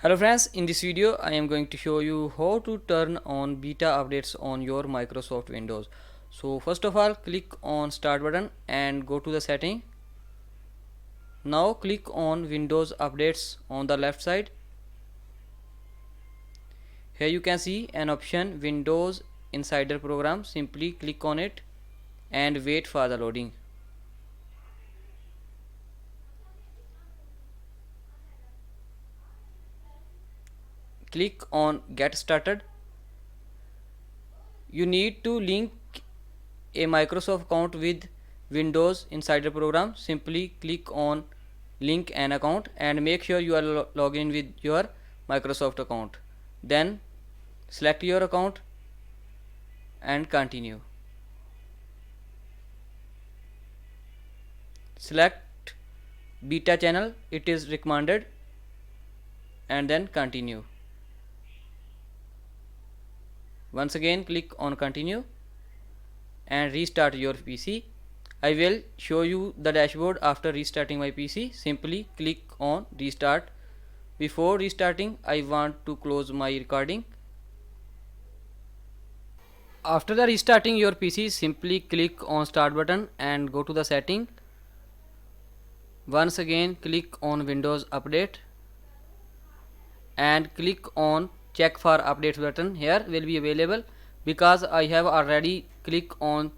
Hello friends, in this video I am going to show you how to turn on beta updates on your Microsoft Windows. So first of all, click on start button and go to the setting. Now click on Windows updates on the left side. Here you can see an option Windows Insider Program. Simply click on it and wait for the loading. Click on get started. You need to link a Microsoft account with Windows Insider Program. Simply click on link an account and make sure you are logged in with your Microsoft account. Then select your account and continue. Select beta channel, it is recommended, and then continue. Once again click on continue and restart your PC. I will show you the dashboard after restarting my PC. Simply click on restart. Before restarting, I want to close my recording. After the restarting your PC, simply click on start button and go to the setting. Once again click on Windows Update and click on check for updates button. Here will be available because I have already click on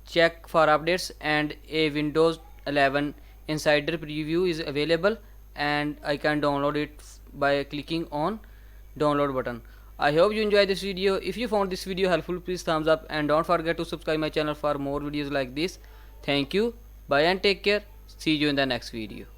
check for updates and a Windows 11 Insider preview is available and I can download it by clicking on download button. I hope you enjoyed this video. If you found this video helpful, please thumbs up and don't forget to subscribe my channel for more videos like this. Thank you, bye and take care. See you in the next video.